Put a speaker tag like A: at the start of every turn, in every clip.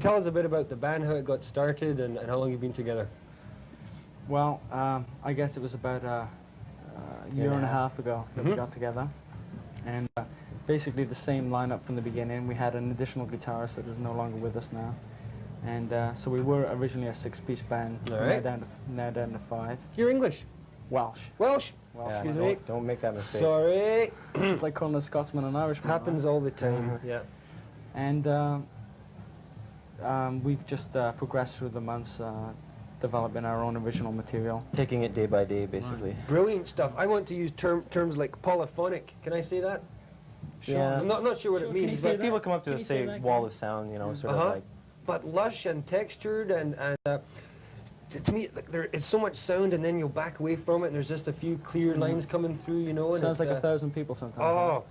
A: tell us a bit about the band, how it got started, and how long you've been together.
B: Well, I guess it was about a year and a half ago that we got together, and basically the same lineup from the beginning. We had an additional guitarist that is no longer with us now, and so we were originally a 6-piece band.
A: All right.
B: Now down to 5.
A: You're English?
B: Welsh.
A: Welsh?
C: Yeah,
A: Excuse me.
C: don't make that mistake.
A: Sorry.
B: It's like calling a Scotsman an Irishman.
A: Happens all the time. Yeah.
B: And we've just progressed through the months, developing our own original material.
C: Taking it day by day, basically.
B: Right.
A: Brilliant stuff. I want to use terms like polyphonic. Can I say that?
C: Sure. Yeah.
A: I'm not sure what it means.
C: But people come up to us say wall of sound, you know, sort of like.
A: But lush and textured and to me, there is so much sound, and then you'll back away from it, and there's just a few clear lines coming through, you know. And
B: sounds like 1,000 people sometimes.
A: Oh,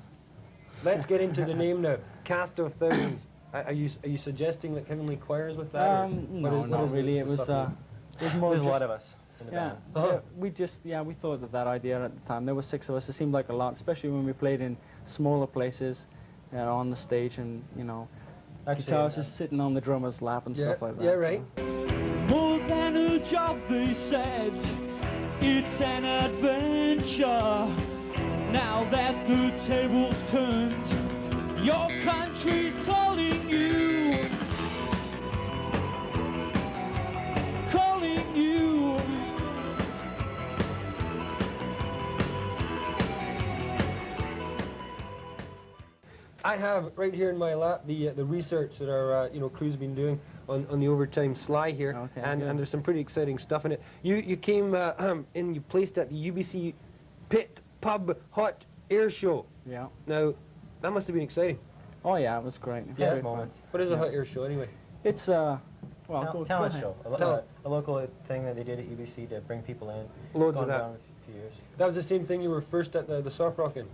A: let's get into the name now. Cast of Thousands. Are you suggesting like heavenly choirs with that?
B: No, not really. It was more.
C: There's a lot of us in the band.
B: We thought of that idea at the time. There were 6 of us. It seemed like a lot, especially when we played in smaller places, on the stage, and you know, guitarists just sitting on the drummer's lap and stuff like that.
A: Yeah, right.
B: So.
D: More than a job, they said, it's an adventure. Now that the tables turned, your country's calling you. Calling you.
A: I have right here in my lap the research that our crew's been doing on the Overtime Sly here,
B: okay,
A: and there's some pretty exciting stuff in it. You came in, you placed at the UBC Pit Pub Hot Air Show.
B: Yeah.
A: Now, that must have been exciting.
B: Oh yeah, it was great. It was
C: Yeah,
B: great
C: moments.
A: What is a hot air show anyway?
B: It's well, go
C: talent
B: ahead.
C: show, a local thing that they did at UBC to bring people in.
A: Loads
C: it's
A: of
C: gone
A: that.
C: down a few years.
A: That was the same thing you were first at the Soft Rock in?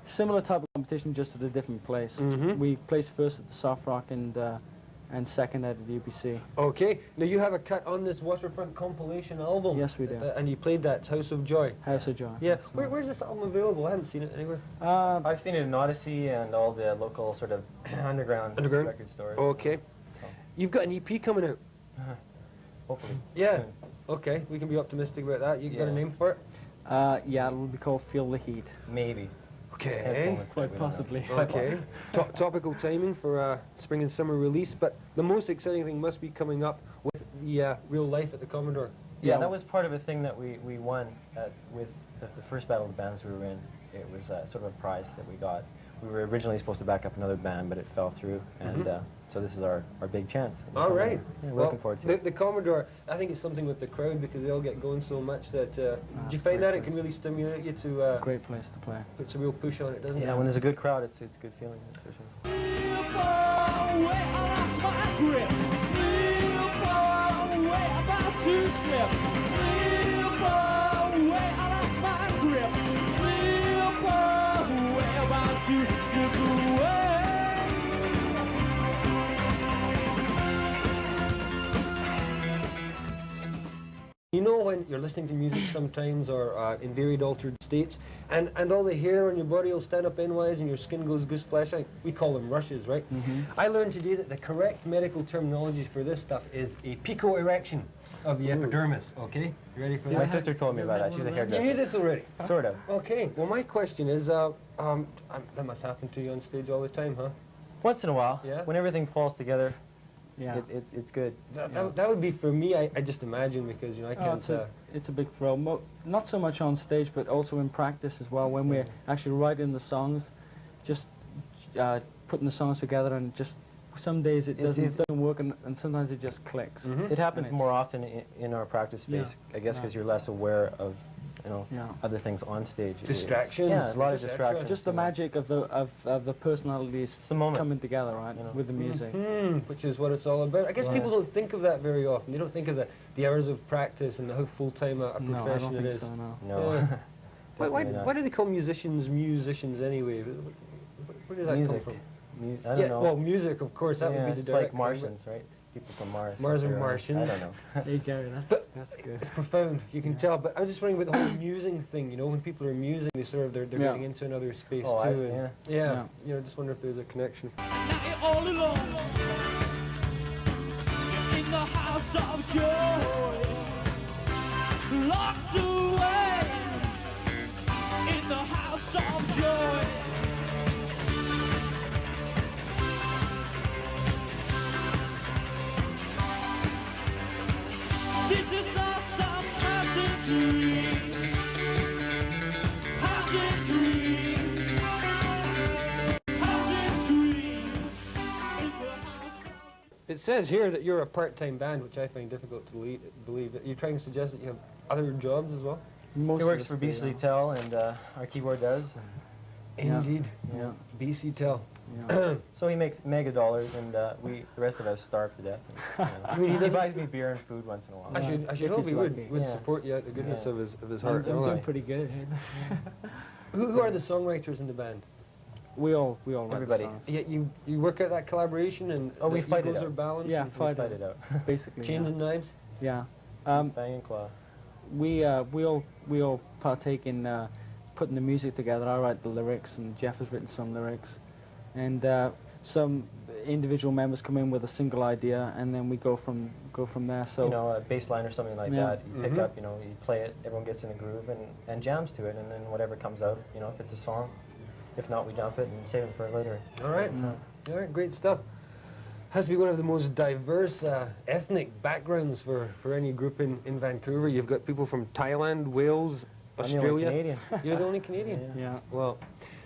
B: Similar type of competition, just at a different place. We placed first at the Soft Rock and second at the UBC.
A: Okay. Now you have a cut on this WaterFront compilation album.
B: Yes, we do.
A: And you played that, House of Joy.
B: House of Joy.
A: Yeah. Where's this album available? I haven't seen it anywhere.
C: I've seen it in Odyssey and all the local sort of underground record stores.
A: Okay.
C: So.
A: You've got an EP coming out.
C: Hopefully.
A: Yeah.
C: Soon.
A: Okay. We can be optimistic about that. You got a name for it?
B: Yeah, it will be called Feel the Heat.
C: Maybe.
A: Okay.
B: Quite possibly.
A: Okay. Topical timing for spring and summer release, but the most exciting thing must be coming up with the real life at the Commodore.
C: Yeah, that was part of a thing that we won with the first Battle of the Bands we were in. It was sort of a prize that we got. We were originally supposed to back up another band, but it fell through, and so this is our big chance.
A: All right.
C: Yeah, we're looking forward to it.
A: The Commodore, I think it's something with the crowd because they all get going so much that, do you find that it can really stimulate you to
B: great place to play.
A: puts a real push on it, doesn't it?
C: Yeah, when there's a good crowd, it's a good feeling, that's for sure.
A: You know when you're listening to music sometimes or in varied altered states and all the hair on your body will stand up endwise and your skin goes goose flesh, we call them rushes, right? I learned today that the correct medical terminology for this stuff is a pico-erection of the epidermis, okay? You ready for that?
C: My sister told me about that. She's a hairdresser.
A: You knew this already?
C: Sort of.
A: Okay, well my question is, that must happen to you on stage all the time, huh?
C: Once in a while,
A: Yeah.
C: when everything falls together,
B: Yeah.
C: it's good.
A: That would be for me, I just imagine, because, you know, I can't...
B: It's a big thrill. Not so much on stage, but also in practice as well. When we're actually writing the songs, just putting the songs together, and just some days it doesn't work, and sometimes it just clicks.
C: It happens more often in our practice space, I guess, because you're less aware of, you know, other things on stage.
A: Distractions.
C: Yeah, a lot of distractions.
B: Just the magic of the personalities coming together, right, with the music.
A: Which is what it's all about. I guess people don't think of that very often. They don't think of the hours of practice and how full-time a profession
B: no, I don't
A: it
B: think
A: is.
B: so, no.
C: No.
A: Why do they call musicians anyway? Where did that
C: Music.
A: come from?
C: I don't know.
A: Well, music, of course, that would be the
C: it's
A: direct
C: like Martians, right? People from Mars.
A: Mars and
C: They're,
A: Martians.
C: I don't know.
B: Hey Gary, that's good.
A: It's profound, you can tell. But I was just wondering about the whole musing thing. You know, when people are musing, they sort of they're getting into another space
C: Oh,
A: too.
C: yeah.
A: You know, just wonder if there's a connection.
D: Now you're all alone. the house of joy, locked away in the house of joy. This is not some passing dream, passing dream, passing dream. In the house of
A: It says here that you're a part-time band, which I find difficult to believe. Are you trying to suggest that you have other jobs as well?
B: Most
C: He
B: of
C: works
B: us
C: for
B: do,
C: Beasley
B: yeah.
C: Tel, and our keyboard does.
B: Yeah.
A: Indeed.
B: Yeah.
A: BC Tel.
B: Yeah.
C: So he makes mega dollars, and the rest of us starve to death. And,
A: I mean,
C: he buys me beer and food once in a while.
A: I
B: Yeah.
A: should
B: If
A: hope
B: he's
A: he
B: lucky.
A: would
C: Yeah.
A: support you out the goodness
C: Yeah.
A: of his
B: I'm
A: heart.
B: doing pretty good.
A: Who are the songwriters in the band?
B: We all write
C: Everybody.
B: the songs.
A: Yeah, you work out that collaboration and
C: Oh, we
A: the
C: fight it
A: egos
C: out.
A: are balanced.
B: Yeah,
A: and
B: fight
C: Fight it out.
B: Basically.
A: chains
B: yeah.
A: and knives.
B: Yeah.
C: Bang and claw.
B: We all partake in putting the music together. I write the lyrics, and Jeff has written some lyrics, and some individual members come in with a single idea, and then we go from there. So
C: You know, a bass line or something like
B: Yeah.
C: that. You pick
A: Mhm.
C: up, you know, you play it, everyone gets in a groove and jams to it, and then whatever comes out, you know, if it's a song. If not, we dump it and save it for later.
A: All right. All right, great stuff. Has to be one of the most diverse ethnic backgrounds for any group in Vancouver. You've got people from Thailand, Wales,
C: I'm the only
A: Australia.
C: Canadian.
A: You're the only Canadian.
B: yeah.
A: Well,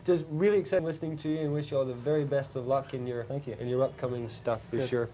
A: just really excited listening to you, and wish you all the very best of luck in your
C: Thank you.
A: in your upcoming stuff for
B: Good.
A: sure.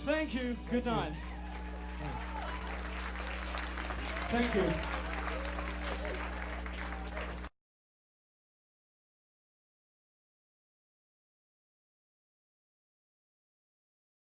D: Thank you. Good night. Thank you.